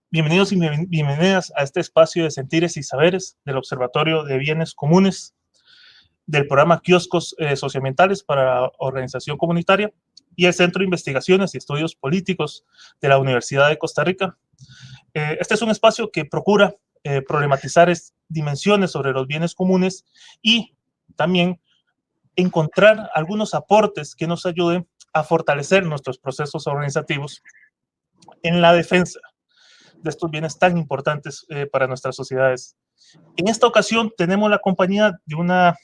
Bienvenidos y bienvenidas a este espacio de sentires y saberes del Observatorio de Bienes Comunes del programa Kioscos Socioambientales para la Organización Comunitaria y el Centro de Investigaciones y Estudios Políticos de la Universidad de Costa Rica. Este es un espacio que procura problematizar dimensiones sobre los bienes comunes y también encontrar algunos aportes que nos ayuden a fortalecer nuestros procesos organizativos en la defensa de estos bienes tan importantes para nuestras sociedades. En esta ocasión tenemos la compañía de una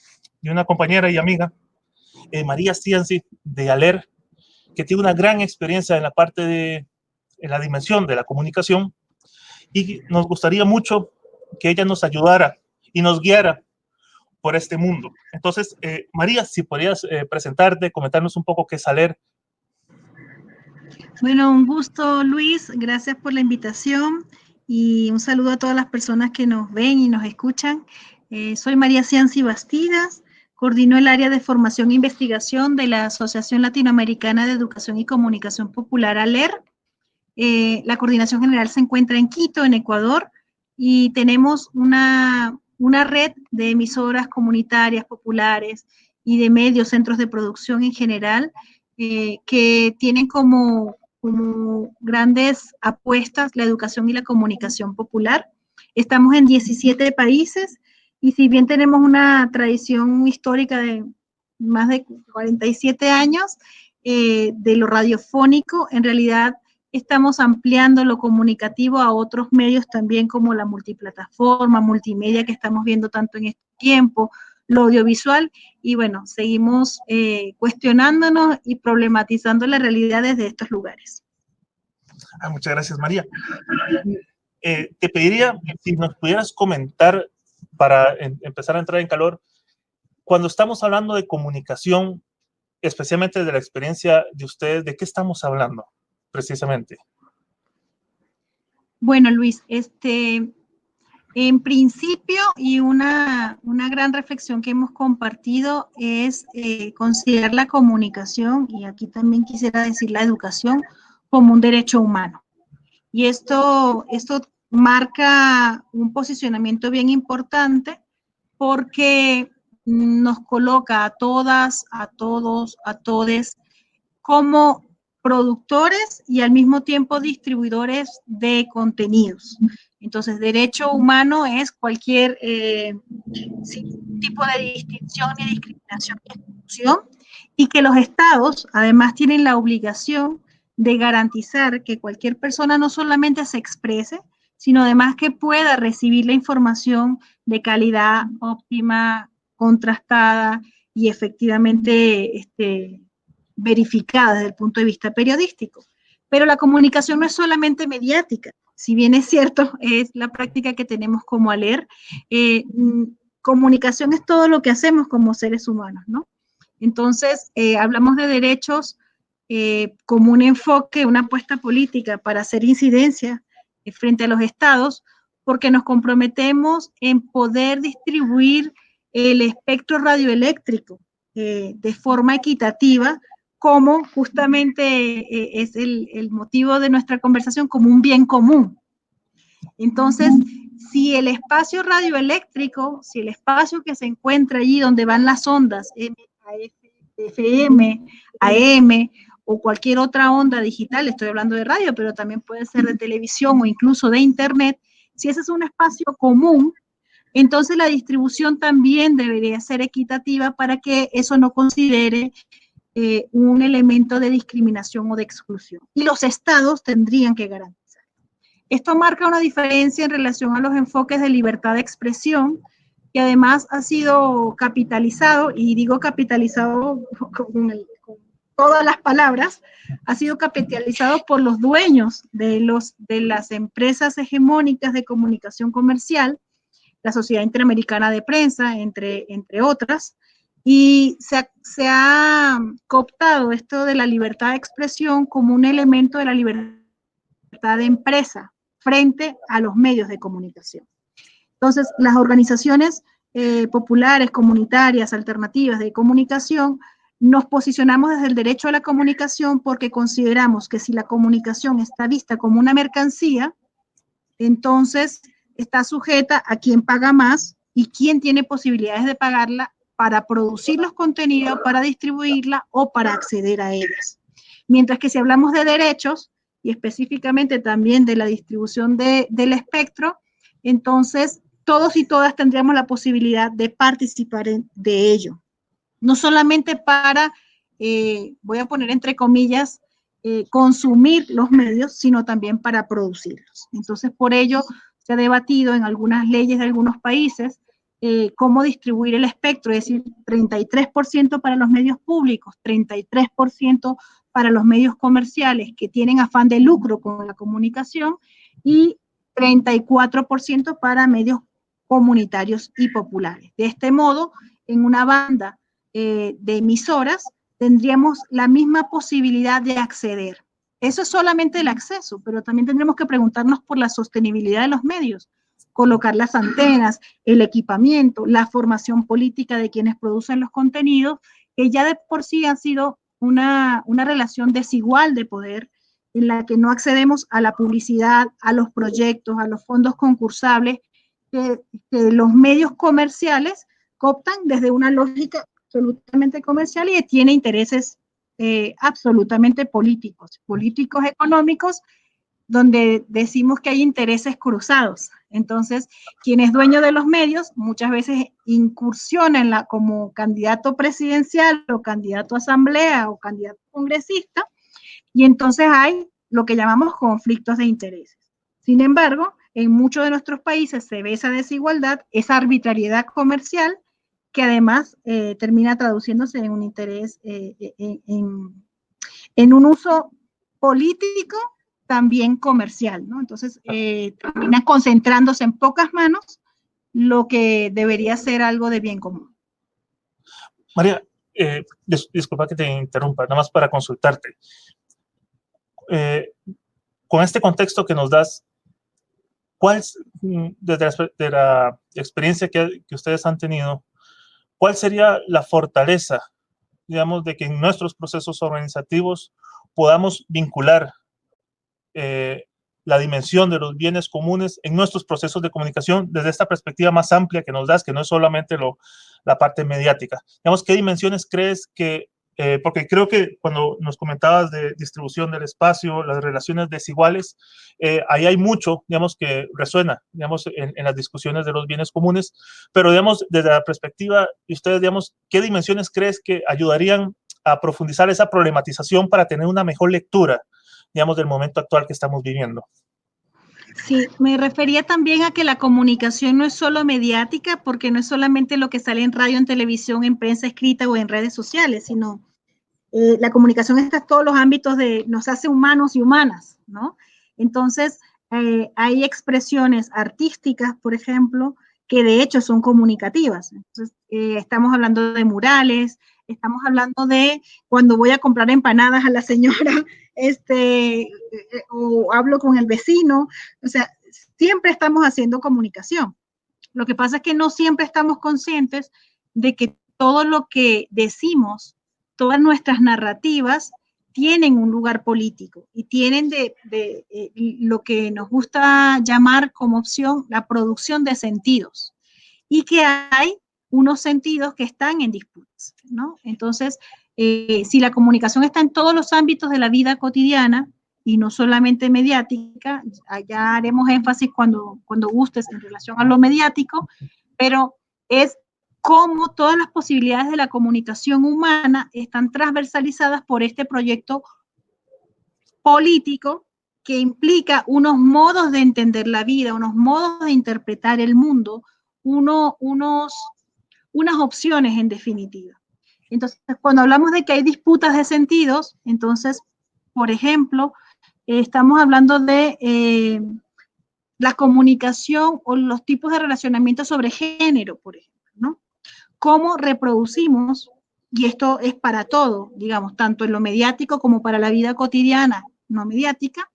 compañera y amiga, María Cianci, de ALER, que tiene una gran experiencia en la parte en la dimensión de la comunicación, y nos gustaría mucho que ella nos ayudara y nos guiara por este mundo. Entonces, María, si podrías presentarte, comentarnos un poco qué es ALER. Bueno, un gusto, Luis. Gracias por la invitación y un saludo a todas las personas que nos ven y nos escuchan. Soy María Cianci Bastidas, coordino el área de formación e investigación de la Asociación Latinoamericana de Educación y Comunicación Popular, ALER. La coordinación general se encuentra en Quito, en Ecuador, y tenemos una red de emisoras comunitarias, populares y de medios, centros de producción en general, que tienen como grandes apuestas la educación y la comunicación popular. Estamos en 17 países y si bien tenemos una tradición histórica de más de 47 años de lo radiofónico, en realidad estamos ampliando lo comunicativo a otros medios también, como la multiplataforma, multimedia que estamos viendo tanto en este tiempo, lo audiovisual, y bueno, seguimos cuestionándonos y problematizando la realidad desde estos lugares. Muchas gracias, María. Te pediría si nos pudieras comentar, para empezar a entrar en calor, cuando estamos hablando de comunicación, especialmente de la experiencia de ustedes, ¿de qué estamos hablando precisamente? Bueno, Luis, en principio, y una gran reflexión que hemos compartido es considerar la comunicación, y aquí también quisiera decir la educación, como un derecho humano. Y esto marca un posicionamiento bien importante porque nos coloca a todas, a todos, a todes como productores y al mismo tiempo distribuidores de contenidos. Entonces, derecho humano es cualquier tipo de distinción ni discriminación ni exclusión, y que los estados además tienen la obligación de garantizar que cualquier persona no solamente se exprese, sino además que pueda recibir la información de calidad óptima, contrastada y efectivamente verificada desde el punto de vista periodístico. Pero la comunicación no es solamente mediática, si bien es cierto, es la práctica que tenemos como ALER. Comunicación es todo lo que hacemos como seres humanos, ¿no? Entonces, hablamos de derechos como un enfoque, una apuesta política para hacer incidencia frente a los estados, porque nos comprometemos en poder distribuir el espectro radioeléctrico de forma equitativa, como justamente es el motivo de nuestra conversación, como un bien común. Entonces, si el espacio radioeléctrico, si el espacio que se encuentra allí donde van las ondas, FM, AM o cualquier otra onda digital, estoy hablando de radio, pero también puede ser de televisión o incluso de internet, si ese es un espacio común, entonces la distribución también debería ser equitativa para que eso no considere un elemento de discriminación o de exclusión. Y los estados tendrían que garantizar. Esto marca una diferencia en relación a los enfoques de libertad de expresión, que además ha sido capitalizado, y digo capitalizado con todas las palabras, ha sido capitalizado por los dueños de las empresas hegemónicas de comunicación comercial, la Sociedad Interamericana de Prensa, entre otras, y se ha cooptado esto de la libertad de expresión como un elemento de la libertad de empresa frente a los medios de comunicación. Entonces, las organizaciones populares, comunitarias, alternativas de comunicación, nos posicionamos desde el derecho a la comunicación porque consideramos que si la comunicación está vista como una mercancía, entonces está sujeta a quién paga más y quién tiene posibilidades de pagarla para producir los contenidos, para distribuirla o para acceder a ellas. Mientras que si hablamos de derechos, y específicamente también de la distribución del espectro, entonces todos y todas tendríamos la posibilidad de participar de ello. No solamente para, voy a poner entre comillas, consumir los medios, sino también para producirlos. Entonces, por ello se ha debatido en algunas leyes de algunos países cómo distribuir el espectro, es decir, 33% para los medios públicos, 33% para los medios comerciales que tienen afán de lucro con la comunicación y 34% para medios comunitarios y populares. De este modo, en una banda de emisoras, tendríamos la misma posibilidad de acceder. Eso es solamente el acceso, pero también tendremos que preguntarnos por la sostenibilidad de los medios, colocar las antenas, el equipamiento, la formación política de quienes producen los contenidos, que ya de por sí han sido una relación desigual de poder, en la que no accedemos a la publicidad, a los proyectos, a los fondos concursables, que los medios comerciales cooptan desde una lógica absolutamente comercial y tiene intereses absolutamente políticos económicos, donde decimos que hay intereses cruzados. Entonces, quien es dueño de los medios muchas veces incursiona como candidato presidencial o candidato a asamblea o candidato congresista, y entonces hay lo que llamamos conflictos de intereses. Sin embargo, en muchos de nuestros países se ve esa desigualdad, esa arbitrariedad comercial, que además termina traduciéndose en un interés, en un uso político, también comercial, ¿no? Entonces, termina concentrándose en pocas manos lo que debería ser algo de bien común. María, disculpa que te interrumpa, nada más para consultarte. Con este contexto que nos das, ¿cuál, desde la experiencia que ustedes han tenido, cuál sería la fortaleza, digamos, de que en nuestros procesos organizativos podamos vincular la dimensión de los bienes comunes en nuestros procesos de comunicación desde esta perspectiva más amplia que nos das, que no es solamente la parte mediática? Digamos, ¿qué dimensiones crees que, porque creo que cuando nos comentabas de distribución del espacio, las relaciones desiguales, ahí hay mucho, digamos, que resuena, digamos, en las discusiones de los bienes comunes, pero, digamos, desde la perspectiva de ustedes, digamos, ¿qué dimensiones crees que ayudarían a profundizar esa problematización para tener una mejor lectura, digamos, del momento actual que estamos viviendo? Sí, me refería también a que la comunicación no es solo mediática, porque no es solamente lo que sale en radio, en televisión, en prensa escrita o en redes sociales, sino la comunicación está en todos los ámbitos nos hace humanos y humanas, ¿no? Entonces, hay expresiones artísticas, por ejemplo, que de hecho son comunicativas. Entonces, estamos hablando de murales, estamos hablando de cuando voy a comprar empanadas a la señora, o hablo con el vecino, o sea, siempre estamos haciendo comunicación. Lo que pasa es que no siempre estamos conscientes de que todo lo que decimos, todas nuestras narrativas, tienen un lugar político y tienen lo que nos gusta llamar como opción la producción de sentidos, y que hay unos sentidos que están en disputas, ¿no? Entonces, si la comunicación está en todos los ámbitos de la vida cotidiana y no solamente mediática, ya haremos énfasis cuando gustes en relación a lo mediático, pero es cómo todas las posibilidades de la comunicación humana están transversalizadas por este proyecto político que implica unos modos de entender la vida, unos modos de interpretar el mundo, unas opciones en definitiva. Entonces, cuando hablamos de que hay disputas de sentidos, entonces, por ejemplo, estamos hablando de la comunicación o los tipos de relacionamiento sobre género, por ejemplo, ¿no? Cómo reproducimos, y esto es para todo, digamos, tanto en lo mediático como para la vida cotidiana no mediática,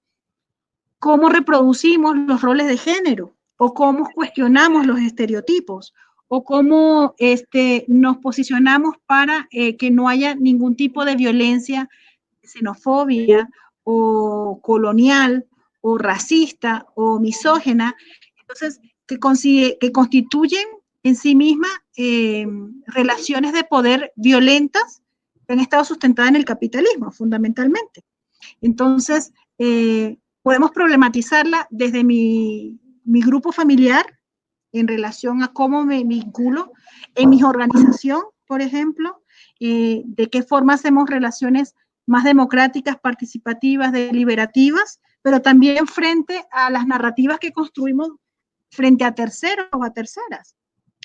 cómo reproducimos los roles de género, o cómo cuestionamos los estereotipos, o cómo nos posicionamos para que no haya ningún tipo de violencia, xenofobia o colonial o racista o misógena, entonces que constituyen en sí mismas relaciones de poder violentas que han estado sustentadas en el capitalismo, fundamentalmente. Entonces, podemos problematizarla desde mi grupo familiar en relación a cómo me vinculo en mi organización, por ejemplo, de qué forma hacemos relaciones más democráticas, participativas, deliberativas, pero también frente a las narrativas que construimos frente a terceros o a terceras.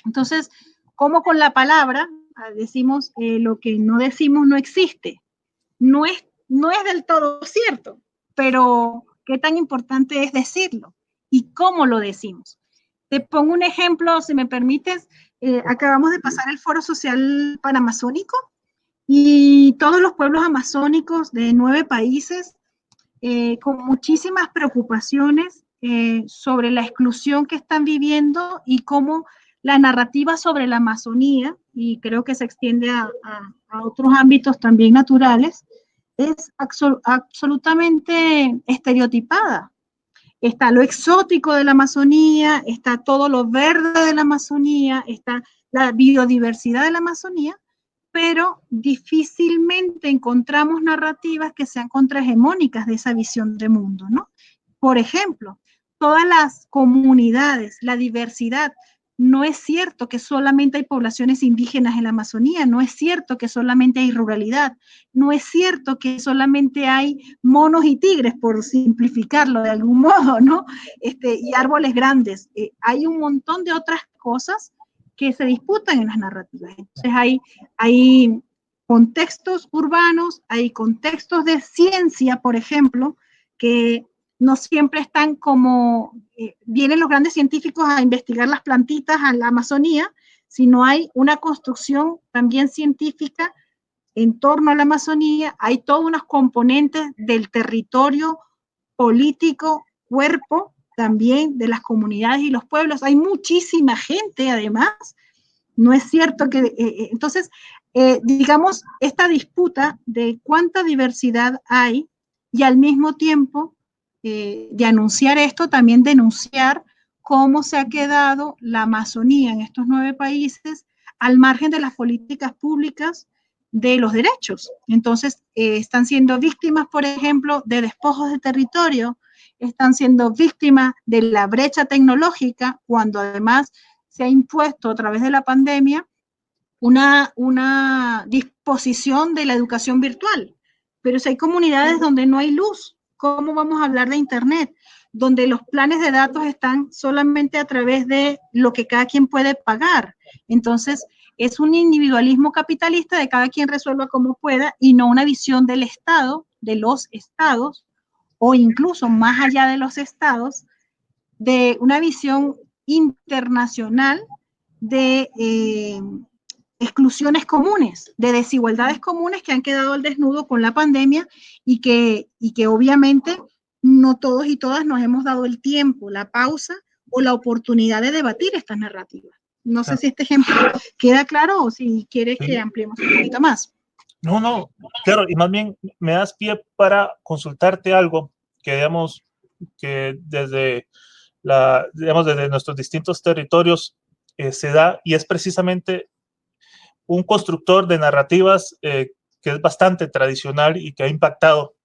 Entonces, ¿cómo con la palabra decimos lo que no decimos no existe? No es del todo cierto, pero ¿qué tan importante es decirlo? ¿Y cómo lo decimos? Te pongo un ejemplo, si me permites. Acabamos de pasar el Foro Social Panamazónico y todos los pueblos amazónicos de 9 países con muchísimas preocupaciones sobre la exclusión que están viviendo y cómo la narrativa sobre la Amazonía, y creo que se extiende a otros ámbitos también naturales, es absolutamente estereotipada. Está lo exótico de la Amazonía, está todo lo verde de la Amazonía, está la biodiversidad de la Amazonía, pero difícilmente encontramos narrativas que sean contrahegemónicas de esa visión de mundo, ¿no? Por ejemplo, todas las comunidades, la diversidad. No es cierto que solamente hay poblaciones indígenas en la Amazonía, no es cierto que solamente hay ruralidad, no es cierto que solamente hay monos y tigres, por simplificarlo de algún modo, ¿no? Y árboles grandes. Hay un montón de otras cosas que se disputan en las narrativas. Entonces hay contextos urbanos, hay contextos de ciencia, por ejemplo, que no siempre están como, vienen los grandes científicos a investigar las plantitas a la Amazonía, sino hay una construcción también científica en torno a la Amazonía, hay todos unos componentes del territorio político, cuerpo también de las comunidades y los pueblos. Hay muchísima gente, además. No es cierto que, entonces, digamos, esta disputa de cuánta diversidad hay y al mismo tiempo de anunciar esto, también denunciar cómo se ha quedado la Amazonía en estos 9 países al margen de las políticas públicas de los derechos. Entonces, están siendo víctimas, por ejemplo, de despojos de territorio, están siendo víctimas de la brecha tecnológica, cuando además se ha impuesto a través de la pandemia una disposición de la educación virtual. Pero si hay comunidades donde no hay luz, ¿cómo vamos a hablar de Internet? Donde los planes de datos están solamente a través de lo que cada quien puede pagar. Entonces, es un individualismo capitalista de cada quien resuelva como pueda y no una visión del Estado, de los estados, o incluso más allá de los estados, de una visión internacional de exclusiones comunes, de desigualdades comunes que han quedado al desnudo con la pandemia y que obviamente no todos y todas nos hemos dado el tiempo, la pausa o la oportunidad de debatir estas narrativas. No sé si este ejemplo queda claro o si quieres que ampliemos un poquito más. No, claro, y más bien me das pie para consultarte algo que, digamos, que desde desde nuestros distintos territorios se da, y es precisamente un constructor de narrativas que es bastante tradicional y que ha impactado,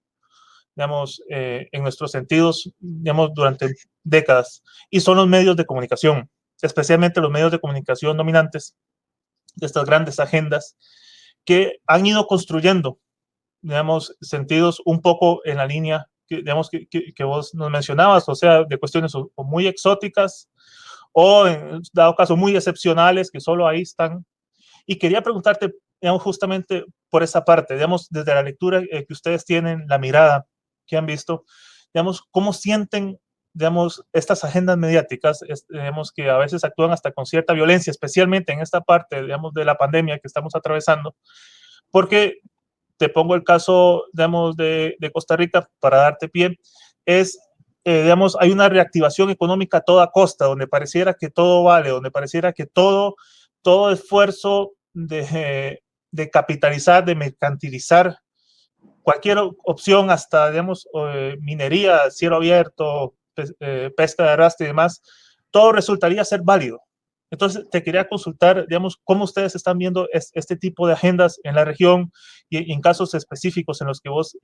digamos, en nuestros sentidos, digamos, durante décadas, y son los medios de comunicación, especialmente los medios de comunicación dominantes de estas grandes agendas que han ido construyendo, digamos, sentidos un poco en la línea digamos, que vos nos mencionabas, o sea, de cuestiones o muy exóticas o, en dado caso, muy excepcionales, que solo ahí están. Y quería preguntarte, digamos, justamente por esa parte, digamos, desde la lectura que ustedes tienen, la mirada que han visto, digamos, ¿cómo sienten, digamos, estas agendas mediáticas, digamos, que a veces actúan hasta con cierta violencia, especialmente en esta parte, digamos, de la pandemia que estamos atravesando? Porque te pongo el caso, digamos, de Costa Rica para darte pie, digamos, hay una reactivación económica a toda costa, donde pareciera que todo vale, donde pareciera que todo esfuerzo de capitalizar, de mercantilizar cualquier opción, hasta, digamos, minería, cielo abierto, pesca de arrastre y demás, todo resultaría ser válido. Entonces, te quería consultar, digamos, cómo ustedes están viendo este tipo de agendas en la región y en casos específicos en los que vos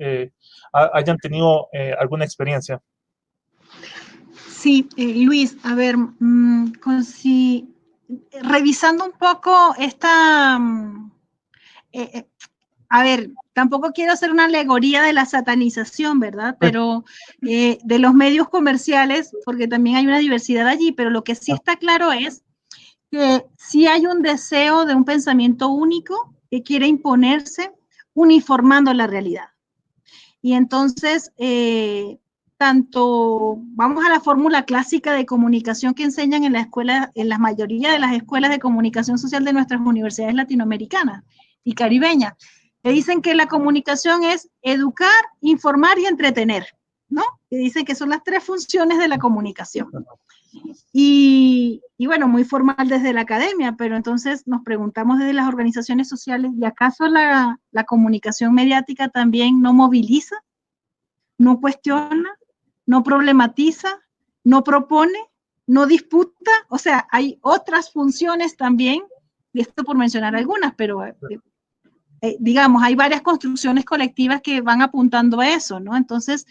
hayan tenido alguna experiencia. Sí, Luis, a ver, revisando un poco esta, a ver, tampoco quiero hacer una alegoría de la satanización, ¿verdad? Pero de los medios comerciales, porque también hay una diversidad allí, pero lo que sí está claro es que sí hay un deseo de un pensamiento único que quiere imponerse uniformando la realidad. Y entonces, vamos a la fórmula clásica de comunicación que enseñan en la escuela, en la mayoría de las escuelas de comunicación social de nuestras universidades latinoamericanas y caribeñas, que dicen que la comunicación es educar, informar y entretener, ¿no? Que dicen que son las tres funciones de la comunicación. Y bueno, muy formal desde la academia, pero entonces nos preguntamos desde las organizaciones sociales, ¿y acaso la comunicación mediática también no moviliza, no cuestiona, no problematiza, no propone, no disputa? O sea, hay otras funciones también, y esto por mencionar algunas, pero digamos, hay varias construcciones colectivas que van apuntando a eso, ¿no? Entonces,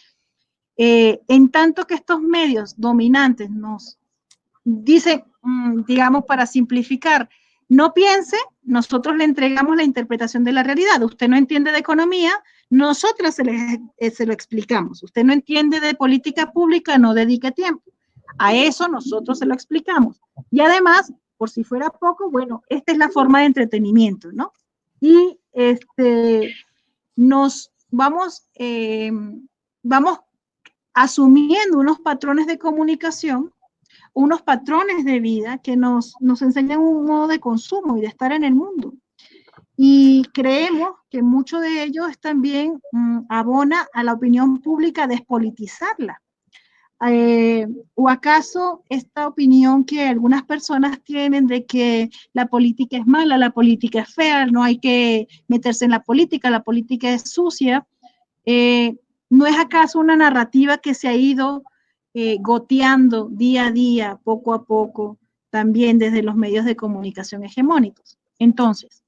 en tanto que estos medios dominantes nos dicen, digamos, para simplificar, no piense, nosotros le entregamos la interpretación de la realidad. Usted no entiende de economía, nosotros se lo explicamos. Usted no entiende de política pública, no dedique tiempo. A eso nosotros se lo explicamos. Y además, por si fuera poco, bueno, esta es la forma de entretenimiento, ¿no? Y nos vamos asumiendo unos patrones de comunicación, unos patrones de vida que nos enseñan un modo de consumo y de estar en el mundo. Y creemos que mucho de ello es también abona a la opinión pública despolitizarla. ¿O acaso esta opinión que algunas personas tienen de que la política es mala, la política es fea, no hay que meterse en la política es sucia? ¿No es acaso una narrativa que se ha ido goteando día a día, poco a poco, también desde los medios de comunicación hegemónicos? Entonces,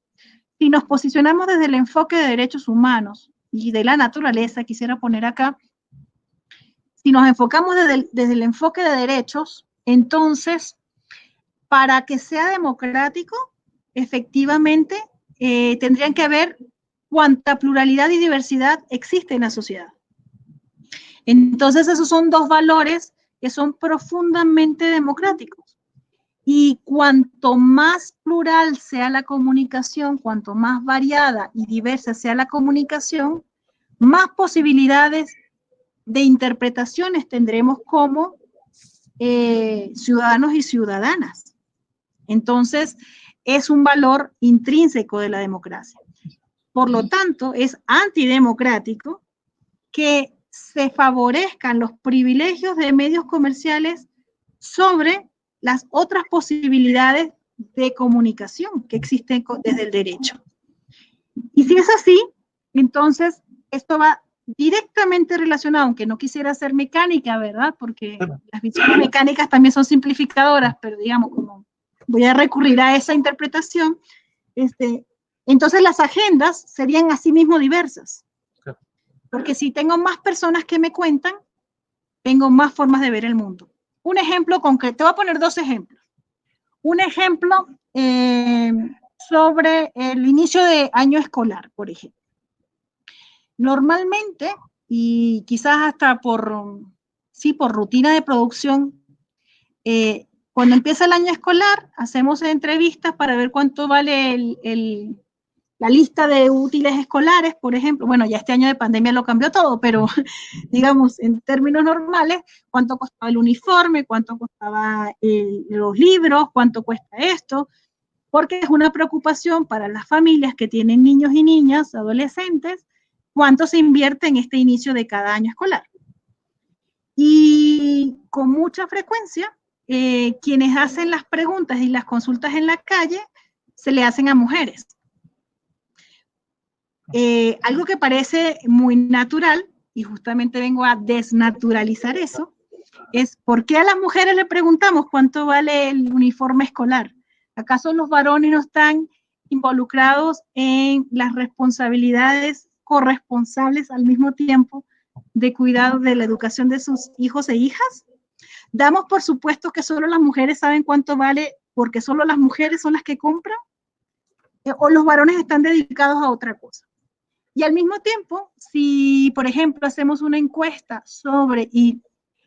si nos posicionamos desde el enfoque de derechos humanos y de la naturaleza, quisiera poner acá, si nos enfocamos desde el enfoque de derechos, entonces, para que sea democrático, efectivamente, tendrían que haber cuánta pluralidad y diversidad existe en la sociedad. Entonces, esos son dos valores que son profundamente democráticos. Y cuanto más plural sea la comunicación, cuanto más variada y diversa sea la comunicación, más posibilidades de interpretaciones tendremos como ciudadanos y ciudadanas. Entonces, es un valor intrínseco de la democracia. Por lo tanto, es antidemocrático que se favorezcan los privilegios de medios comerciales sobre las otras posibilidades de comunicación que existen desde el derecho. Y si es así, entonces esto va directamente relacionado, aunque no quisiera ser mecánica, ¿verdad? Porque las visiones mecánicas también son simplificadoras, pero digamos, como voy a recurrir a esa interpretación, entonces las agendas serían asimismo diversas. Porque si tengo más personas que me cuentan, tengo más formas de ver el mundo. Un ejemplo concreto, te voy a poner dos ejemplos. Un ejemplo sobre el inicio de año escolar, por ejemplo. Normalmente, y quizás hasta por rutina de producción, cuando empieza el año escolar, hacemos entrevistas para ver cuánto vale la lista de útiles escolares, por ejemplo. Bueno, ya este año de pandemia lo cambió todo, pero digamos, en términos normales, cuánto costaba el uniforme, cuánto costaba los libros, cuánto cuesta esto, porque es una preocupación para las familias que tienen niños y niñas, adolescentes, cuánto se invierte en este inicio de cada año escolar. Y con mucha frecuencia, quienes hacen las preguntas y las consultas en la calle se le hacen a mujeres. Algo que parece muy natural, y justamente vengo a desnaturalizar eso, es ¿por qué a las mujeres le preguntamos cuánto vale el uniforme escolar? ¿Acaso los varones no están involucrados en las responsabilidades corresponsables al mismo tiempo de cuidado de la educación de sus hijos e hijas? Damos por supuesto que solo las mujeres saben cuánto vale porque solo las mujeres son las que compran, o los varones están dedicados a otra cosa. Y al mismo tiempo, si por ejemplo hacemos una encuesta sobre, y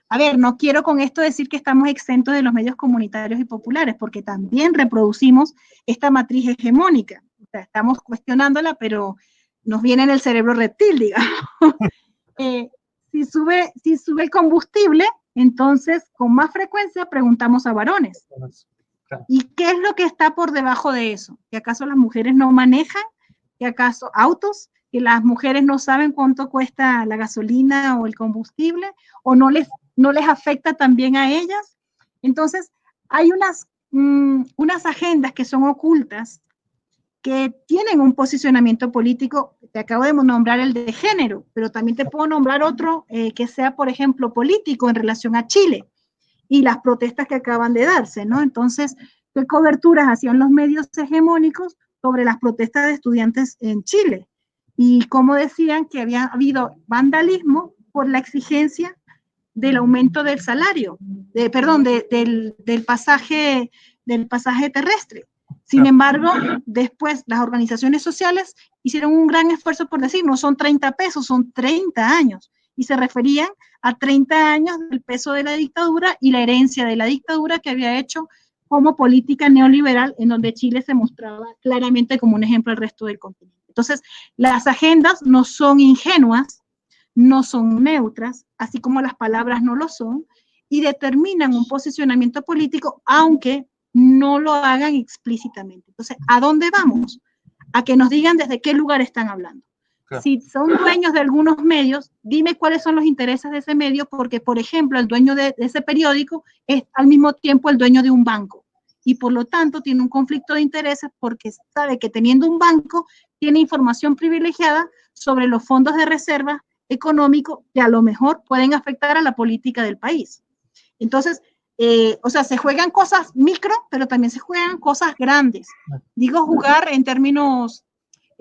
a ver, no quiero con esto decir que estamos exentos de los medios comunitarios y populares, porque también reproducimos esta matriz hegemónica. O sea, estamos cuestionándola, pero nos viene en el cerebro reptil, digamos. Si sube el combustible, entonces con más frecuencia preguntamos a varones. ¿Y qué es lo que está por debajo de eso? ¿Que acaso las mujeres no manejan? ¿Que acaso autos? ¿Que las mujeres no saben cuánto cuesta la gasolina o el combustible? ¿O no les afecta también a ellas? Entonces, hay unas agendas que son ocultas, que tienen un posicionamiento político. Te acabo de nombrar el de género, pero también te puedo nombrar otro que sea, por ejemplo, político en relación a Chile y las protestas que acaban de darse, ¿no? Entonces, ¿qué coberturas hacían los medios hegemónicos sobre las protestas de estudiantes en Chile? Y cómo decían que había habido vandalismo por la exigencia del aumento del salario, del pasaje terrestre. Sin embargo, después las organizaciones sociales hicieron un gran esfuerzo por decir, no son 30 pesos, son 30 años. Y se referían a 30 años del peso de la dictadura y la herencia de la dictadura que había hecho como política neoliberal, en donde Chile se mostraba claramente como un ejemplo al resto del continente. Entonces, las agendas no son ingenuas, no son neutras, así como las palabras no lo son, y determinan un posicionamiento político, aunque no lo hagan explícitamente. Entonces, ¿a dónde vamos? A que nos digan desde qué lugar están hablando. Claro. Si son dueños de algunos medios, dime cuáles son los intereses de ese medio, porque, por ejemplo, el dueño de ese periódico es al mismo tiempo el dueño de un banco, y por lo tanto tiene un conflicto de intereses porque sabe que teniendo un banco tiene información privilegiada sobre los fondos de reserva económico que a lo mejor pueden afectar a la política del país. Entonces, o sea, se juegan cosas micro, pero también se juegan cosas grandes. Digo jugar en términos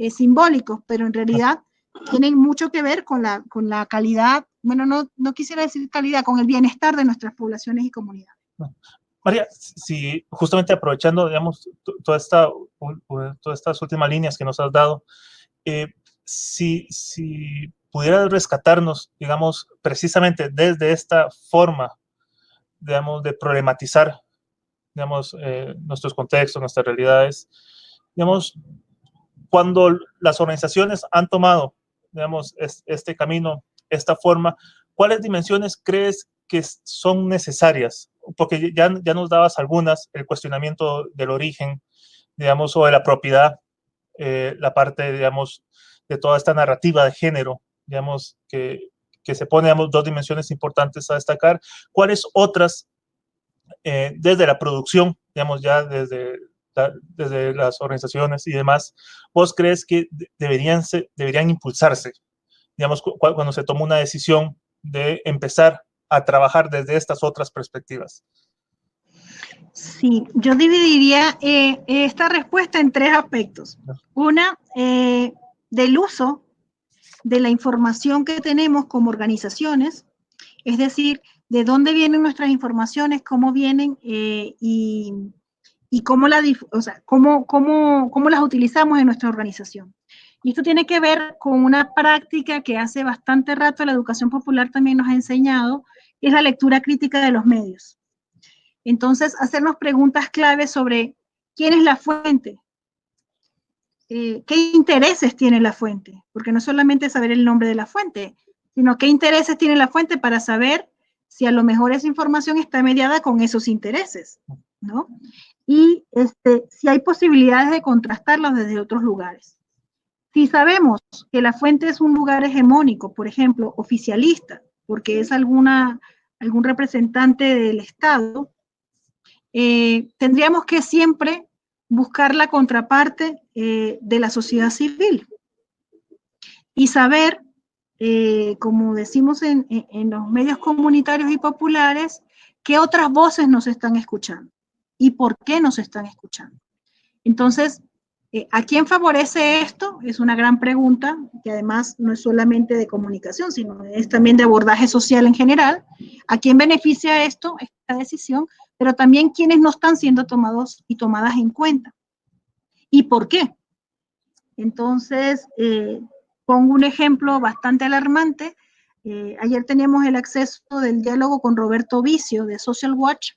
simbólicos, pero en realidad tienen mucho que ver con la calidad, bueno, no quisiera decir calidad, con el bienestar de nuestras poblaciones y comunidades. María, si justamente aprovechando, digamos, todas estas últimas líneas que nos has dado, si pudieras rescatarnos, digamos, precisamente desde esta forma, digamos, de problematizar, digamos, nuestros contextos, nuestras realidades, digamos, cuando las organizaciones han tomado, digamos, este camino, esta forma, ¿cuáles dimensiones crees que son necesarias? Porque ya nos dabas algunas, el cuestionamiento del origen, digamos, o de la propiedad, la parte, digamos, de toda esta narrativa de género, digamos, que se pone, digamos, dos dimensiones importantes a destacar. ¿Cuáles otras, desde la producción, digamos, ya desde las organizaciones y demás, vos crees que deberían impulsarse, digamos, cuando se toma una decisión de empezar a trabajar desde estas otras perspectivas? Sí, yo dividiría esta respuesta en tres aspectos. Una, del uso de la información que tenemos como organizaciones, es decir, de dónde vienen nuestras informaciones, cómo vienen y cómo las utilizamos en nuestra organización. Y esto tiene que ver con una práctica que hace bastante rato la educación popular también nos ha enseñado, que es la lectura crítica de los medios. Entonces, hacernos preguntas claves sobre quién es la fuente, qué intereses tiene la fuente, porque no solamente saber el nombre de la fuente, sino qué intereses tiene la fuente para saber si a lo mejor esa información está mediada con esos intereses, ¿no? Y si hay posibilidades de contrastarlos desde otros lugares. Si sabemos que la fuente es un lugar hegemónico, por ejemplo, oficialista, porque es algún representante del Estado, tendríamos que siempre buscar la contraparte de la sociedad civil. y saber, como decimos en los medios comunitarios y populares, qué otras voces nos están escuchando y por qué nos están escuchando. Entonces, ¿a quién favorece esto? Es una gran pregunta, que además no es solamente de comunicación, sino es también de abordaje social en general. ¿A quién beneficia esto, esta decisión? Pero también quiénes no están siendo tomados y tomadas en cuenta. ¿Y por qué? Entonces, pongo un ejemplo bastante alarmante. Ayer teníamos el acceso del diálogo con Roberto Vicio de Social Watch,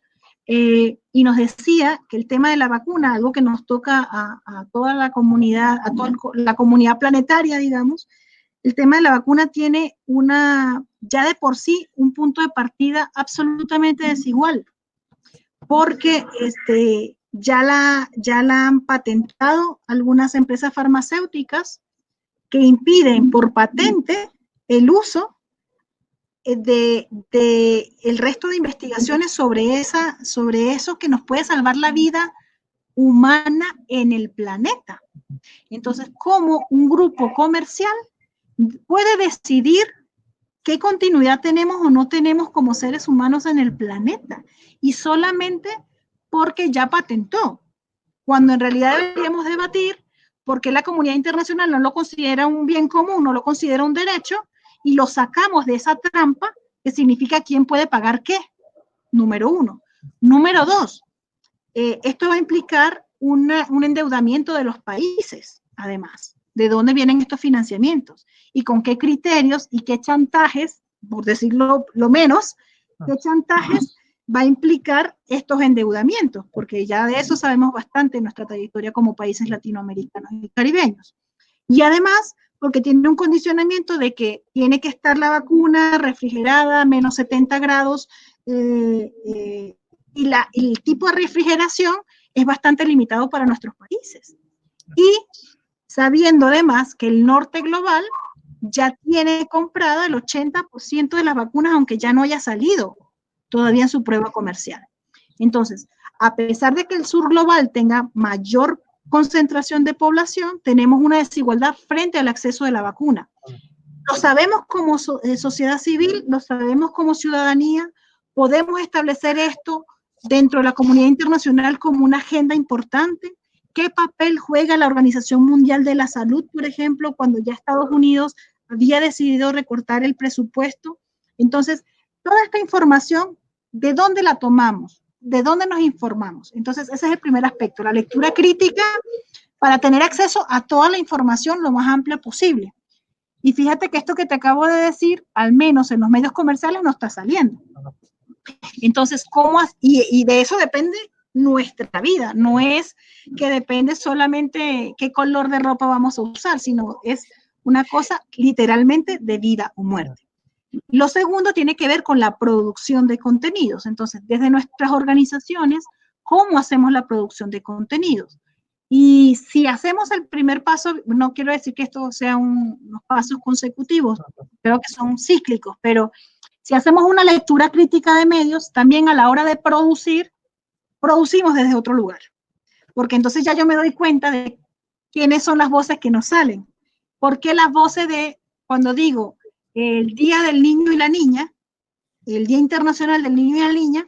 y nos decía que el tema de la vacuna, algo que nos toca a toda la comunidad, a toda la comunidad planetaria, digamos, el tema de la vacuna tiene ya de por sí, un punto de partida absolutamente desigual, porque ya la han patentado algunas empresas farmacéuticas que impiden por patente el uso de el resto de investigaciones sobre eso que nos puede salvar la vida humana en el planeta. Entonces, ¿cómo un grupo comercial puede decidir qué continuidad tenemos o no tenemos como seres humanos en el planeta? Y solamente porque ya patentó, cuando en realidad deberíamos debatir por qué la comunidad internacional no lo considera un bien común, no lo considera un derecho, y lo sacamos de esa trampa que significa quién puede pagar qué, número uno. Número dos, esto va a implicar un endeudamiento de los países, además. ¿De dónde vienen estos financiamientos? ¿Y con qué criterios y qué chantajes, por decirlo lo menos, qué chantajes va a implicar estos endeudamientos? Porque ya de eso sabemos bastante en nuestra trayectoria como países latinoamericanos y caribeños. Y además, porque tiene un condicionamiento de que tiene que estar la vacuna refrigerada a menos 70 grados, y el tipo de refrigeración es bastante limitado para nuestros países. Y sabiendo además que el norte global ya tiene comprada el 80% de las vacunas, aunque ya no haya salido todavía en su prueba comercial. Entonces, a pesar de que el sur global tenga mayor concentración de población, tenemos una desigualdad frente al acceso de la vacuna. Lo sabemos como sociedad civil, lo sabemos como ciudadanía, podemos establecer esto dentro de la comunidad internacional como una agenda importante. ¿Qué papel juega la Organización Mundial de la Salud, por ejemplo, cuando ya Estados Unidos había decidido recortar el presupuesto? Entonces, toda esta información, ¿de dónde la tomamos? ¿De dónde nos informamos? Entonces, ese es el primer aspecto, la lectura crítica para tener acceso a toda la información lo más amplia posible. Y fíjate que esto que te acabo de decir, al menos en los medios comerciales, no está saliendo. Entonces, y de eso depende nuestra vida. No es que depende solamente qué color de ropa vamos a usar, sino es una cosa literalmente de vida o muerte. Lo segundo tiene que ver con la producción de contenidos. Entonces, desde nuestras organizaciones, ¿cómo hacemos la producción de contenidos? Y si hacemos el primer paso, no quiero decir que esto sea unos pasos consecutivos, creo que son cíclicos, pero si hacemos una lectura crítica de medios, también a la hora de producir, producimos desde otro lugar. Porque entonces ya yo me doy cuenta de quiénes son las voces que nos salen. ¿Por qué las voces de, cuando digo el Día del Niño y la Niña, el Día Internacional del Niño y la Niña,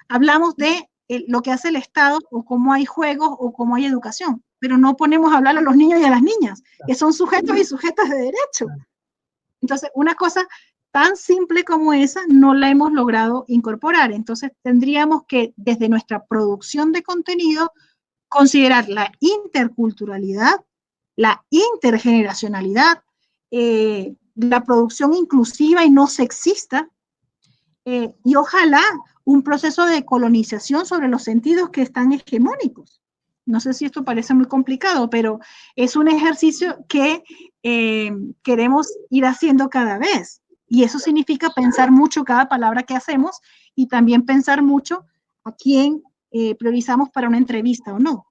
hablamos de lo que hace el Estado o cómo hay juegos o cómo hay educación, pero no ponemos a hablar a los niños y a las niñas, que son sujetos y sujetas de derecho. Entonces, una cosa tan simple como esa no la hemos logrado incorporar. Entonces, tendríamos que, desde nuestra producción de contenido, considerar la interculturalidad, la intergeneracionalidad, la producción inclusiva y no sexista, y ojalá un proceso de colonización sobre los sentidos que están hegemónicos. No sé si esto parece muy complicado, pero es un ejercicio que queremos ir haciendo cada vez. Y eso significa pensar mucho cada palabra que hacemos y también pensar mucho a quién priorizamos para una entrevista o no.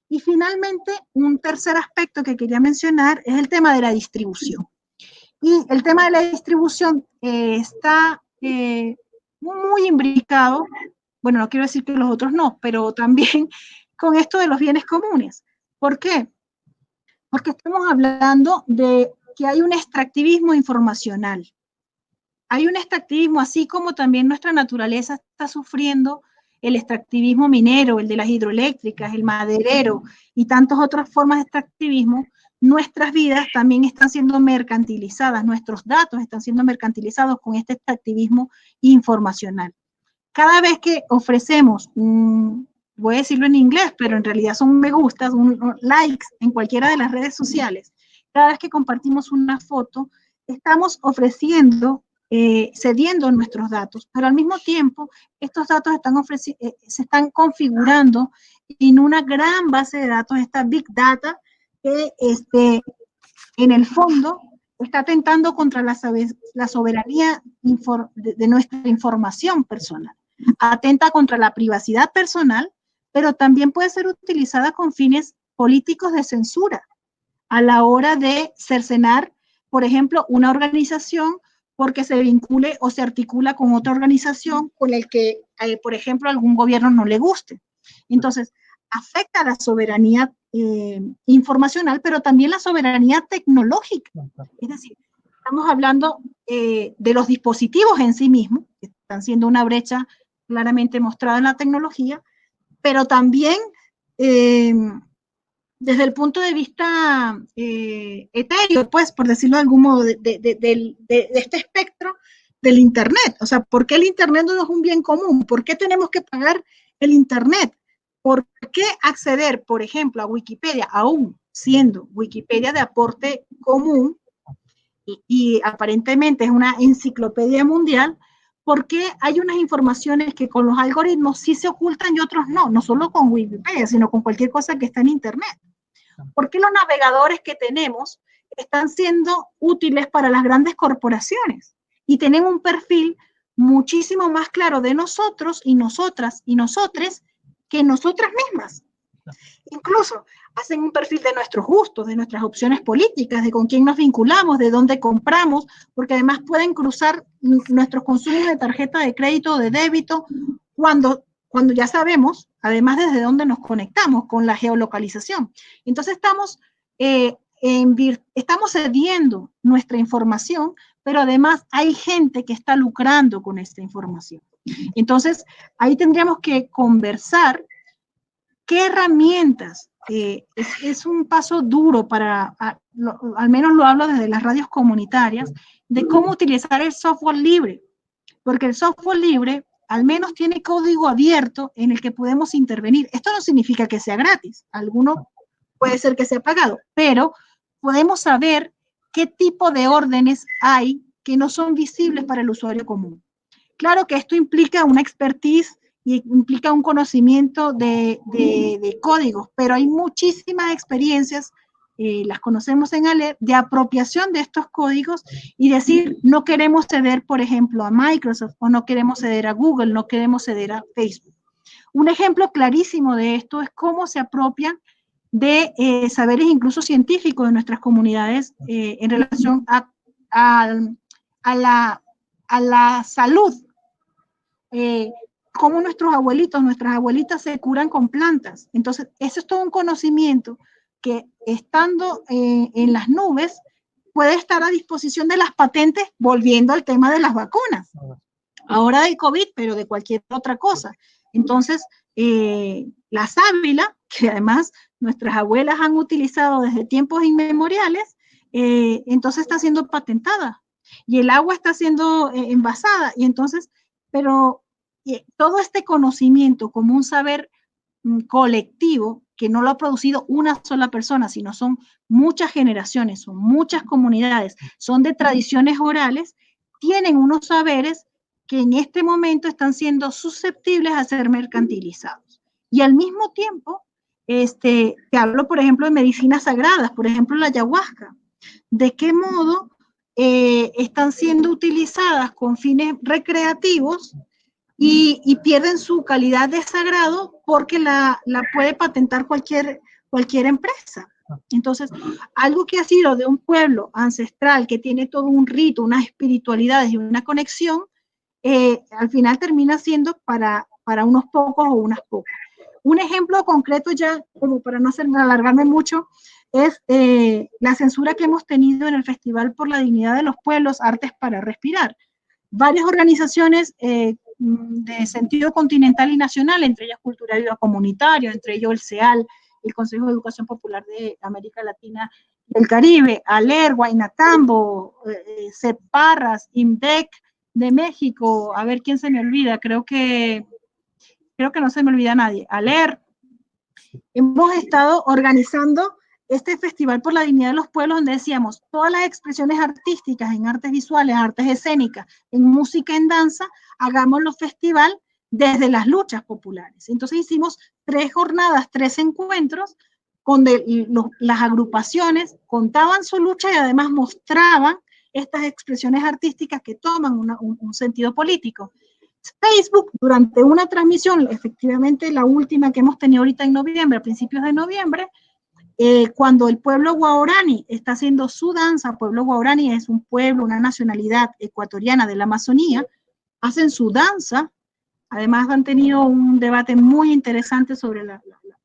Y finalmente, un tercer aspecto que quería mencionar es el tema de la distribución. Y el tema de la distribución está muy imbricado, bueno, no quiero decir que los otros no, pero también con esto de los bienes comunes. ¿Por qué? Porque estamos hablando de que hay un extractivismo informacional. Hay un extractivismo, así como también nuestra naturaleza está sufriendo el extractivismo minero, el de las hidroeléctricas, el maderero y tantas otras formas de extractivismo. Nuestras vidas también están siendo mercantilizadas, nuestros datos están siendo mercantilizados con este extractivismo informacional. Cada vez que ofrecemos voy a decirlo en inglés, pero en realidad son me gustas, likes en cualquiera de las redes sociales, cada vez que compartimos una foto, estamos ofreciendo, cediendo nuestros datos, pero al mismo tiempo estos datos se están configurando en una gran base de datos, esta Big Data, que en el fondo está atentando contra la soberanía de nuestra información personal, atenta contra la privacidad personal, pero también puede ser utilizada con fines políticos de censura a la hora de cercenar, por ejemplo, una organización porque se vincule o se articula con otra organización con el que, por ejemplo, algún gobierno no le guste. Entonces, afecta a la soberanía informacional, pero también la soberanía tecnológica. Es decir, estamos hablando de los dispositivos en sí mismos, que están siendo una brecha claramente mostrada en la tecnología, pero también desde el punto de vista etéreo, pues, por decirlo de algún modo, de este espectro del Internet. O sea, ¿por qué el Internet no es un bien común? ¿Por qué tenemos que pagar el Internet? ¿Por qué acceder, por ejemplo, a Wikipedia, aún siendo Wikipedia de aporte común y aparentemente es una enciclopedia mundial? ¿Por qué hay unas informaciones que con los algoritmos sí se ocultan y otros no? No solo con Wikipedia, sino con cualquier cosa que está en Internet. ¿Por qué los navegadores que tenemos están siendo útiles para las grandes corporaciones y tienen un perfil muchísimo más claro de nosotros y nosotras y nosotres que nosotras mismas? Incluso hacen un perfil de nuestros gustos, de nuestras opciones políticas, de con quién nos vinculamos, de dónde compramos, porque además pueden cruzar nuestros consumos de tarjeta de crédito o de débito cuando ya sabemos, además desde dónde nos conectamos con la geolocalización. Entonces estamos cediendo nuestra información, pero además hay gente que está lucrando con esta información. Entonces, ahí tendríamos que conversar qué herramientas. Es un paso duro para, al menos lo hablo desde las radios comunitarias, de cómo utilizar el software libre, porque el software libre al menos tiene código abierto en el que podemos intervenir. Esto no significa que sea gratis, alguno puede ser que sea pagado, pero podemos saber qué tipo de órdenes hay que no son visibles para el usuario común. Claro que esto implica una expertise y implica un conocimiento de códigos, pero hay muchísimas experiencias, las conocemos en ALER, de apropiación de estos códigos y decir, no queremos ceder, por ejemplo, a Microsoft, o no queremos ceder a Google, no queremos ceder a Facebook. Un ejemplo clarísimo de esto es cómo se apropian de saberes incluso científicos de nuestras comunidades en relación a la salud. Cómo nuestros abuelitos, nuestras abuelitas se curan con plantas. Entonces, eso es todo un conocimiento que estando en las nubes puede estar a disposición de las patentes, volviendo al tema de las vacunas. Ahora del COVID, pero de cualquier otra cosa. Entonces, la sábila, que además nuestras abuelas han utilizado desde tiempos inmemoriales, entonces está siendo patentada. Y el agua está siendo envasada. Y entonces, pero todo este conocimiento como un saber colectivo que no lo ha producido una sola persona, sino son muchas generaciones, son muchas comunidades, son de tradiciones orales, tienen unos saberes que en este momento están siendo susceptibles a ser mercantilizados. Y al mismo tiempo, te hablo, por ejemplo, de medicinas sagradas, por ejemplo, la ayahuasca. ¿De qué modo están siendo utilizadas con fines recreativos y pierden su calidad de sagrado porque la puede patentar cualquier empresa? Entonces, algo que ha sido de un pueblo ancestral, que tiene todo un rito, unas espiritualidades y una conexión, al final termina siendo para unos pocos o unas pocas. Un ejemplo concreto ya, como para no alargarme mucho, es la censura que hemos tenido en el Festival por la Dignidad de los Pueblos, Artes para Respirar. Varias organizaciones de sentido continental y nacional, entre ellas Cultura Viva Comunitario, entre ellos el CEAL, el Consejo de Educación Popular de América Latina y el Caribe, ALER, Guaynatambo, CEPARRAS, IMDEC de México, a ver quién se me olvida, creo que no se me olvida nadie, ALER. Hemos estado organizando este Festival por la Dignidad de los Pueblos, donde decíamos, todas las expresiones artísticas, en artes visuales, artes escénicas, en música, en danza, hagámoslo festival desde las luchas populares. Entonces hicimos 3 jornadas, 3 encuentros, donde las agrupaciones contaban su lucha y además mostraban estas expresiones artísticas que toman un sentido político. Facebook, durante una transmisión, efectivamente la última que hemos tenido ahorita en noviembre, a principios de noviembre, cuando el pueblo guaraní está haciendo su danza, pueblo guaraní es un pueblo, una nacionalidad ecuatoriana de la Amazonía, hacen su danza, además han tenido un debate muy interesante sobre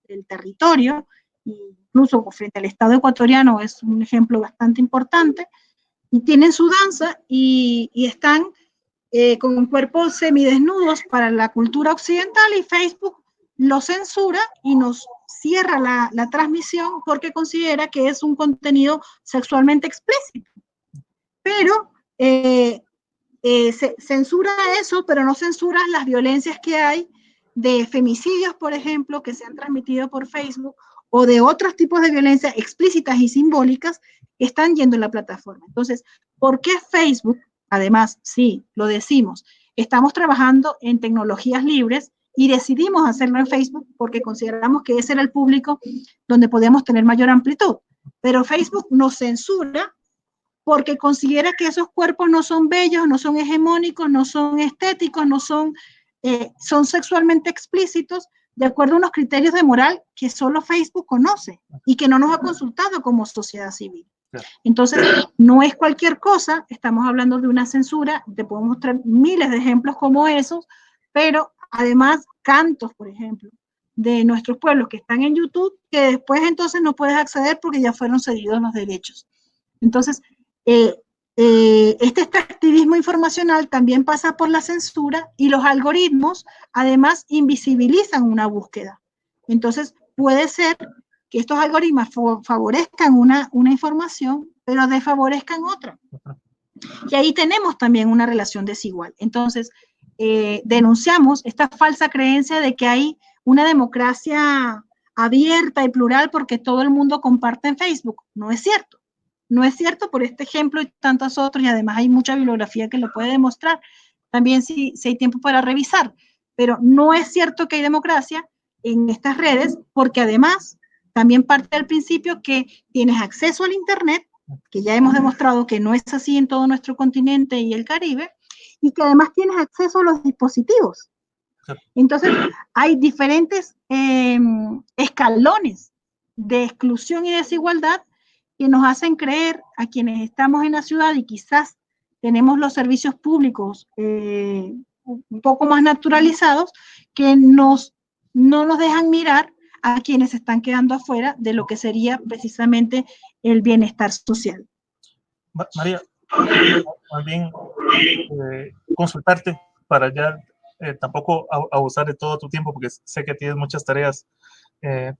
el territorio, incluso frente al Estado ecuatoriano es un ejemplo bastante importante, y tienen su danza y están con cuerpos semidesnudos para la cultura occidental, y Facebook lo censura y nos cierra la transmisión porque considera que es un contenido sexualmente explícito. Pero se censura eso, pero no censura las violencias que hay de femicidios, por ejemplo, que se han transmitido por Facebook, o de otros tipos de violencias explícitas y simbólicas que están yendo en la plataforma. Entonces, ¿por qué Facebook? Además, sí, lo decimos, estamos trabajando en tecnologías libres y decidimos hacerlo en Facebook porque consideramos que ese era el público donde podíamos tener mayor amplitud. Pero Facebook nos censura porque considera que esos cuerpos no son bellos, no son hegemónicos, no son estéticos, no son, son sexualmente explícitos, de acuerdo a unos criterios de moral que solo Facebook conoce y que no nos ha consultado como sociedad civil. Entonces, no es cualquier cosa, estamos hablando de una censura, te puedo mostrar miles de ejemplos como esos, pero además cantos, por ejemplo, de nuestros pueblos que están en YouTube, que después entonces no puedes acceder porque ya fueron cedidos los derechos. Entonces, este extractivismo informacional también pasa por la censura y los algoritmos además invisibilizan una búsqueda. Entonces, puede ser que estos algoritmos favorezcan una información, pero desfavorezcan otra. Y ahí tenemos también una relación desigual. Entonces, denunciamos esta falsa creencia de que hay una democracia abierta y plural porque todo el mundo comparte en Facebook. No es cierto. No es cierto por este ejemplo y tantos otros, y además hay mucha bibliografía que lo puede demostrar. También si hay tiempo para revisar. Pero no es cierto que hay democracia en estas redes, porque además también parte del principio que tienes acceso al Internet, que ya hemos demostrado que no es así en todo nuestro continente y el Caribe, y que además tienes acceso a los dispositivos. Entonces, hay diferentes escalones de exclusión y desigualdad que nos hacen creer a quienes estamos en la ciudad y quizás tenemos los servicios públicos un poco más naturalizados, que no nos dejan mirar a quienes están quedando afuera de lo que sería precisamente el bienestar social. María, más bien consultarte para ya tampoco abusar de todo tu tiempo, porque sé que tienes muchas tareas en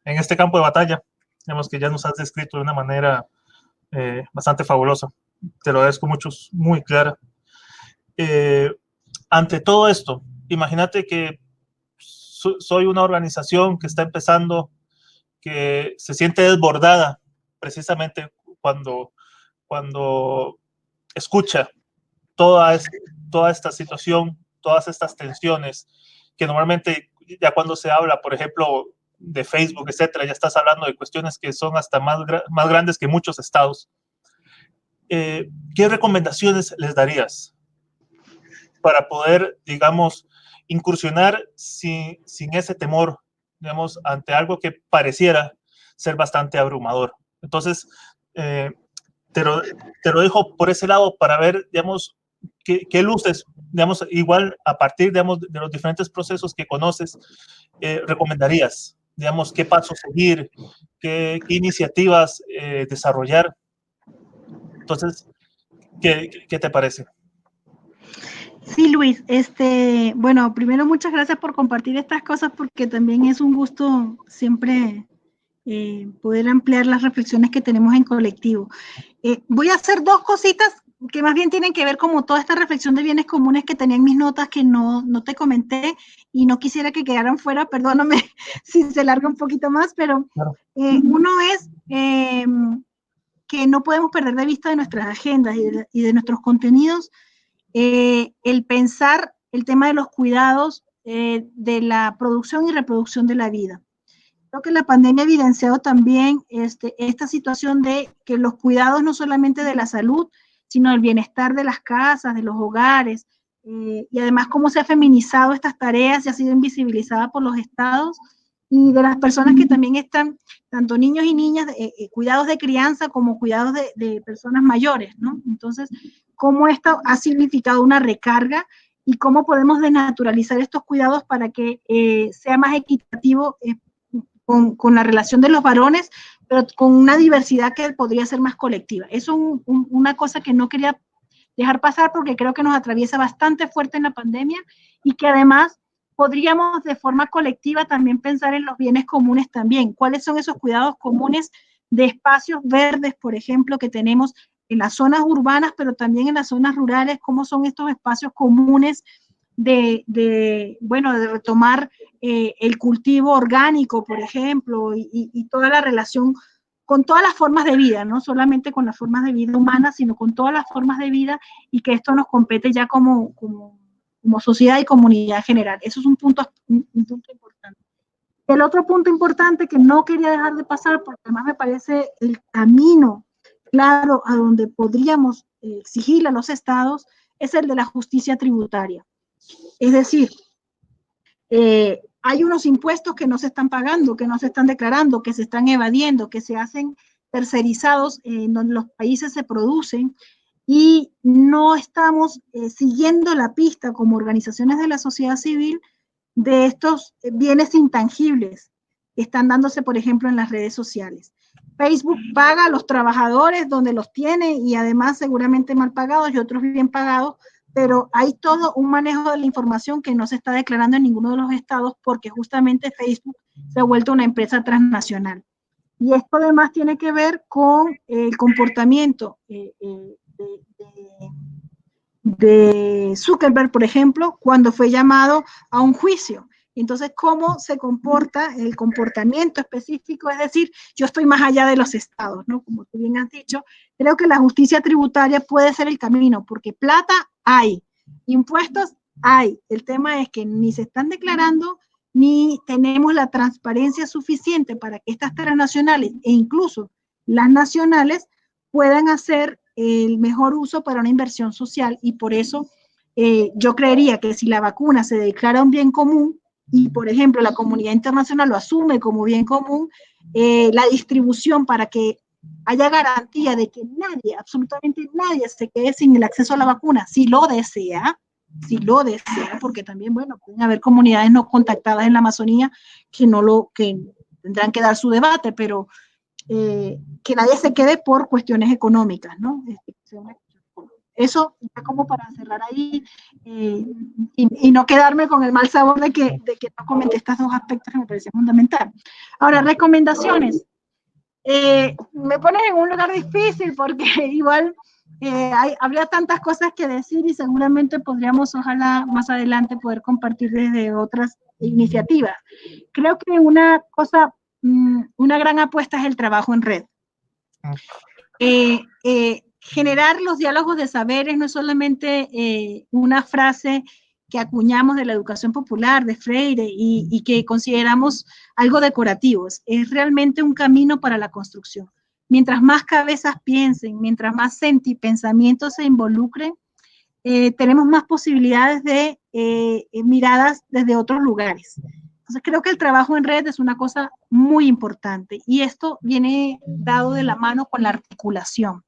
este campo de batalla, digamos que ya nos has descrito de una manera bastante fabulosa. Te lo agradezco mucho, muy clara. Ante todo esto, imagínate que soy una organización que está empezando, que se siente desbordada precisamente cuando escucha toda esta situación, todas estas tensiones, que normalmente ya cuando se habla, por ejemplo, de Facebook, etcétera, ya estás hablando de cuestiones que son hasta más grandes que muchos estados. ¿Qué recomendaciones les darías para poder, digamos, incursionar sin ese temor, digamos, ante algo que pareciera ser bastante abrumador? Entonces, te lo dejo por ese lado para ver, digamos, ¿qué luces, digamos, igual a partir, digamos, de los diferentes procesos que conoces, recomendarías? Digamos, ¿qué pasos seguir? ¿Qué iniciativas desarrollar? Entonces, ¿qué te parece? Sí, Luis, bueno, primero muchas gracias por compartir estas cosas porque también es un gusto siempre poder ampliar las reflexiones que tenemos en colectivo. Voy a hacer dos cositas que más bien tienen que ver como toda esta reflexión de bienes comunes que tenía en mis notas que no te comenté y no quisiera que quedaran fuera, perdóname si se larga un poquito más, pero Claro. uno es que no podemos perder de vista de nuestras agendas y de nuestros contenidos el pensar el tema de los cuidados de la producción y reproducción de la vida. Creo que la pandemia ha evidenciado también esta situación de que los cuidados no solamente de la salud, sino del bienestar de las casas, de los hogares, y además cómo se ha feminizado estas tareas y ha sido invisibilizada por los estados y de las personas que también están, tanto niños y niñas, cuidados de crianza como cuidados de personas mayores, ¿no? Entonces, cómo esto ha significado una recarga y cómo podemos desnaturalizar estos cuidados para que sea más equitativo con la relación de los varones, pero con una diversidad que podría ser más colectiva. Eso es una cosa que no quería dejar pasar porque creo que nos atraviesa bastante fuerte en la pandemia y que además podríamos de forma colectiva también pensar en los bienes comunes también. ¿Cuáles son esos cuidados comunes de espacios verdes, por ejemplo, que tenemos en las zonas urbanas, pero también en las zonas rurales? ¿Cómo son estos espacios comunes de retomar el cultivo orgánico, por ejemplo, y toda la relación con todas las formas de vida, no solamente con las formas de vida humanas, sino con todas las formas de vida y que esto nos compete ya como sociedad y comunidad general. Eso es un punto importante. El otro punto importante que no quería dejar de pasar, porque además me parece el camino claro a donde podríamos exigirle a los estados, es el de la justicia tributaria. Es decir, hay unos impuestos que no se están pagando, que no se están declarando, que se están evadiendo, que se hacen tercerizados en donde los países se producen y no estamos siguiendo la pista como organizaciones de la sociedad civil de estos bienes intangibles que están dándose, por ejemplo, en las redes sociales. Facebook paga a los trabajadores donde los tiene y además seguramente mal pagados y otros bien pagados, pero hay todo un manejo de la información que no se está declarando en ninguno de los estados porque justamente Facebook se ha vuelto una empresa transnacional. Y esto además tiene que ver con el comportamiento de Zuckerberg, por ejemplo, cuando fue llamado a un juicio. Entonces, ¿cómo se comporta el comportamiento específico? Es decir, yo estoy más allá de los estados, ¿no? Como tú bien has dicho, creo que la justicia tributaria puede ser el camino, porque plata hay, impuestos hay. El tema es que ni se están declarando, ni tenemos la transparencia suficiente para que estas transnacionales e incluso las nacionales puedan hacer el mejor uso para una inversión social y por eso yo creería que si la vacuna se declara un bien común y, por ejemplo, la comunidad internacional lo asume como bien común, la distribución para que haya garantía de que nadie, absolutamente nadie, se quede sin el acceso a la vacuna, si lo desea, porque también, bueno, pueden haber comunidades no contactadas en la Amazonía que tendrán que dar su debate, pero que nadie se quede por cuestiones económicas, ¿no? Eso ya como para cerrar ahí y no quedarme con el mal sabor de que no comenté estos dos aspectos que me parecían fundamentales. Ahora, recomendaciones. Me pones en un lugar difícil porque igual habría tantas cosas que decir y seguramente podríamos, ojalá más adelante, poder compartir desde otras iniciativas. Creo que una gran apuesta es el trabajo en red. Generar los diálogos de saberes no es solamente una frase que acuñamos de la educación popular, de Freire, y que consideramos algo decorativo. Es realmente un camino para la construcción. Mientras más cabezas piensen, mientras más pensamientos se involucren, tenemos más posibilidades de miradas desde otros lugares. Entonces creo que el trabajo en red es una cosa muy importante y esto viene dado de la mano con la articulación.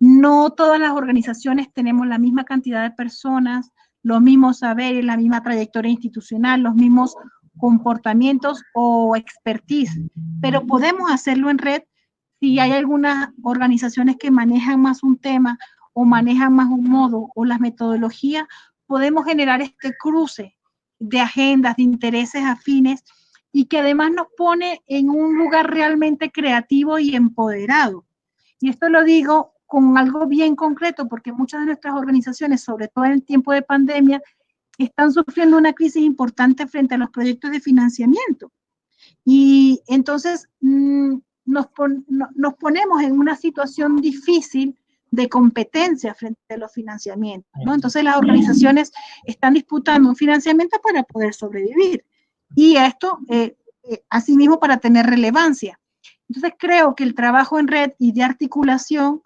No todas las organizaciones tenemos la misma cantidad de personas, los mismos saberes, la misma trayectoria institucional, los mismos comportamientos o expertise, pero podemos hacerlo en red si hay algunas organizaciones que manejan más un tema o manejan más un modo o las metodologías, podemos generar este cruce de agendas, de intereses afines y que además nos pone en un lugar realmente creativo y empoderado. Y esto lo digo con algo bien concreto, porque muchas de nuestras organizaciones, sobre todo en el tiempo de pandemia, están sufriendo una crisis importante frente a los proyectos de financiamiento. Y entonces nos ponemos en una situación difícil de competencia frente a los financiamientos, ¿no? Entonces las organizaciones están disputando un financiamiento para poder sobrevivir. Y esto, asimismo, para tener relevancia. Entonces creo que el trabajo en red y de articulación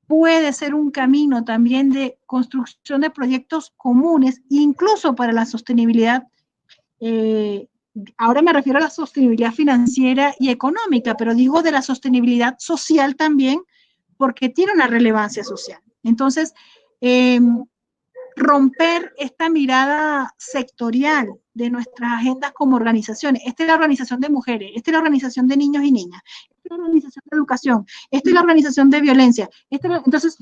puede ser un camino también de construcción de proyectos comunes, incluso para la sostenibilidad. Ahora me refiero a la sostenibilidad financiera y económica, pero digo de la sostenibilidad social también, porque tiene una relevancia social. Entonces, romper esta mirada sectorial de nuestras agendas como organizaciones. Esta es la organización de mujeres, esta es la organización de niños y niñas, esta es la organización de educación, esta es la organización de violencia. Entonces,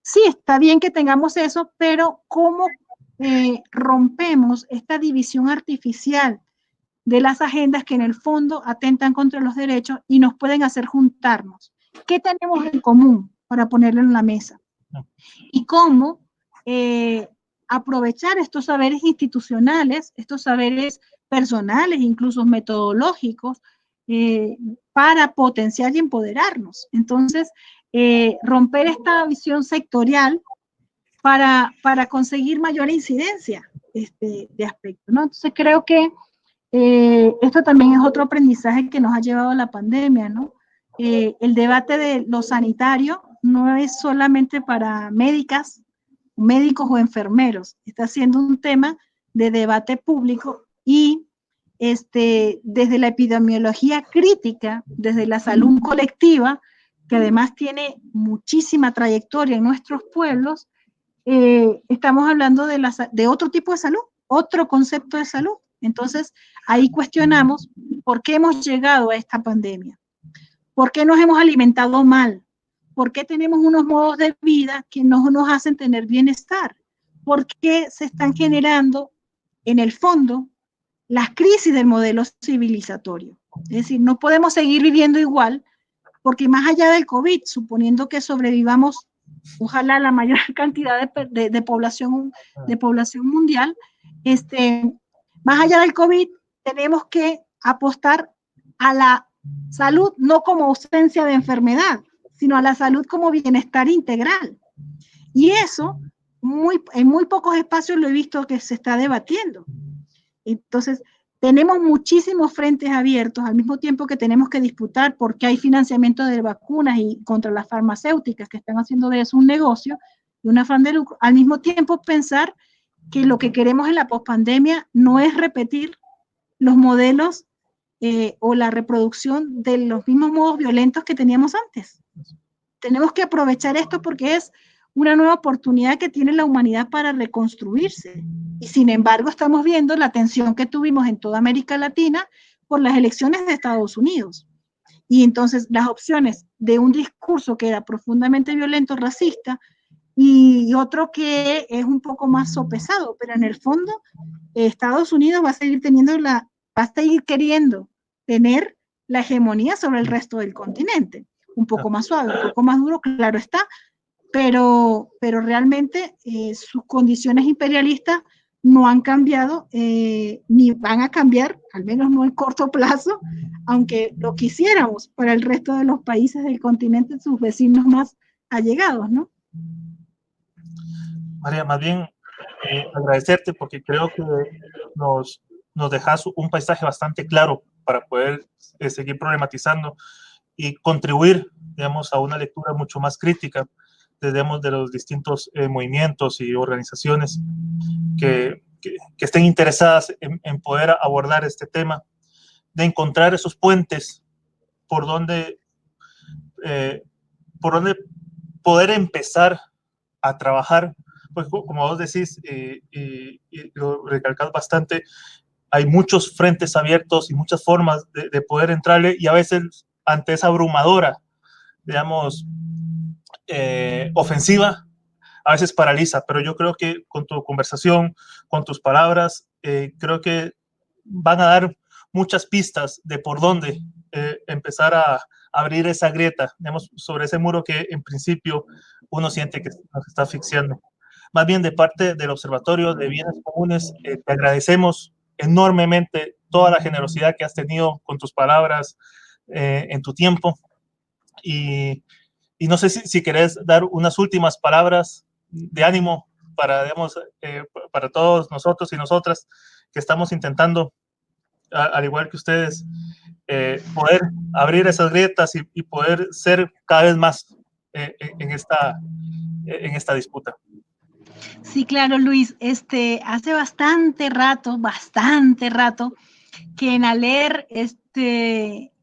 sí, está bien que tengamos eso, pero ¿cómo rompemos esta división artificial de las agendas que en el fondo atentan contra los derechos y nos pueden hacer juntarnos? ¿Qué tenemos en común para ponerlo en la mesa? Y cómo aprovechar estos saberes institucionales, estos saberes personales, incluso metodológicos, para potenciar y empoderarnos. Entonces, romper esta visión sectorial para conseguir mayor incidencia de aspectos, ¿no? Entonces, creo que esto también es otro aprendizaje que nos ha llevado la pandemia, ¿no? El debate de lo sanitario no es solamente para médicos o enfermeros, está siendo un tema de debate público y desde la epidemiología crítica, desde la salud colectiva, que además tiene muchísima trayectoria en nuestros pueblos, estamos hablando de otro tipo de salud, otro concepto de salud. Entonces, ahí cuestionamos por qué hemos llegado a esta pandemia, por qué nos hemos alimentado mal, por qué tenemos unos modos de vida que no nos hacen tener bienestar, por qué se están generando, en el fondo, las crisis del modelo civilizatorio. Es decir, no podemos seguir viviendo igual, porque más allá del COVID, suponiendo que sobrevivamos, ojalá la mayor cantidad de población mundial, más allá del COVID, tenemos que apostar a la salud no como ausencia de enfermedad, sino a la salud como bienestar integral. Y eso, en muy pocos espacios lo he visto que se está debatiendo. Entonces, tenemos muchísimos frentes abiertos al mismo tiempo que tenemos que disputar porque hay financiamiento de vacunas y contra las farmacéuticas que están haciendo de eso un negocio y un afán de lucro. Al mismo tiempo pensar que lo que queremos en la pospandemia no es repetir los modelos o la reproducción de los mismos modos violentos que teníamos antes. Tenemos que aprovechar esto porque es una nueva oportunidad que tiene la humanidad para reconstruirse. Y sin embargo, estamos viendo la tensión que tuvimos en toda América Latina por las elecciones de Estados Unidos. Y entonces las opciones de un discurso que era profundamente violento, racista, y otro que es un poco más sopesado, pero en el fondo Estados Unidos va a seguir queriendo tener la hegemonía sobre el resto del continente. Un poco más suave, un poco más duro, claro está, pero realmente sus condiciones imperialistas no han cambiado ni van a cambiar, al menos no en corto plazo, aunque lo quisiéramos para el resto de los países del continente, sus vecinos más allegados, ¿no? María, más bien agradecerte porque creo que nos dejas un paisaje bastante claro para poder seguir problematizando y contribuir, digamos, a una lectura mucho más crítica, digamos, de los distintos movimientos y organizaciones que estén interesadas en poder abordar este tema, de encontrar esos puentes por donde poder empezar a trabajar, pues como vos decís, y lo recalcás bastante, hay muchos frentes abiertos y muchas formas de poder entrarle, y a veces ante esa abrumadora, digamos, ofensiva, a veces paraliza, pero yo creo que con tu conversación, con tus palabras, creo que van a dar muchas pistas de por dónde empezar a abrir esa grieta, digamos, sobre ese muro que en principio uno siente que nos está asfixiando. Más bien, de parte del Observatorio de Bienes Comunes, te agradecemos enormemente toda la generosidad que has tenido con tus palabras, en tu tiempo, y no sé si querés dar unas últimas palabras de ánimo para, digamos, para todos nosotros y nosotras que estamos intentando, al igual que ustedes, poder abrir esas grietas y poder ser cada vez más en esta disputa. Sí, claro, Luis. Hace bastante rato, que en ALER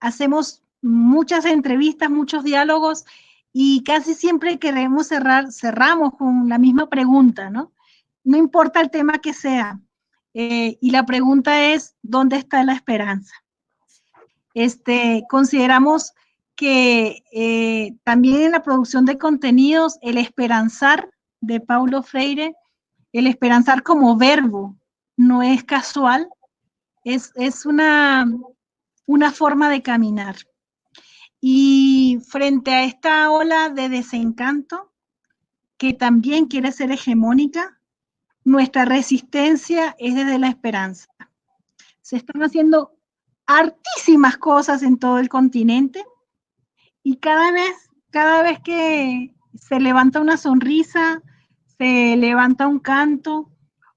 hacemos muchas entrevistas, muchos diálogos, y casi siempre queremos cerramos con la misma pregunta, ¿no? No importa el tema que sea. Y la pregunta es, ¿dónde está la esperanza? Consideramos que también en la producción de contenidos, el esperanzar de Paulo Freire, el esperanzar como verbo, no es casual, es una forma de caminar. Y frente a esta ola de desencanto, que también quiere ser hegemónica, nuestra resistencia es desde la esperanza. Se están haciendo hartísimas cosas en todo el continente, y cada vez que se levanta una sonrisa, se levanta un canto,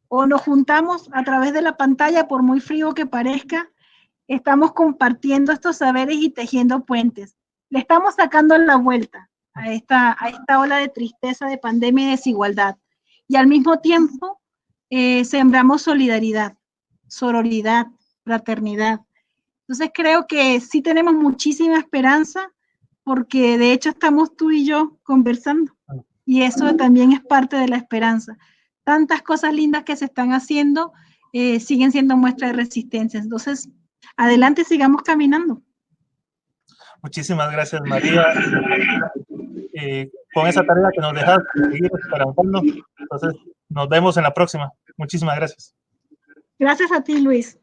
o nos juntamos a través de la pantalla, por muy frío que parezca, estamos compartiendo estos saberes y tejiendo puentes. Le estamos sacando la vuelta a esta ola de tristeza, de pandemia y desigualdad. Y al mismo tiempo, sembramos solidaridad, sororidad, fraternidad. Entonces creo que sí tenemos muchísima esperanza, porque de hecho estamos tú y yo conversando. Y eso también es parte de la esperanza. Tantas cosas lindas que se están haciendo siguen siendo muestra de resistencia. Entonces, adelante, sigamos caminando. Muchísimas gracias, María. Con esa tarea que nos dejas, seguir esperanzando. Entonces, nos vemos en la próxima. Muchísimas gracias. Gracias a ti, Luis.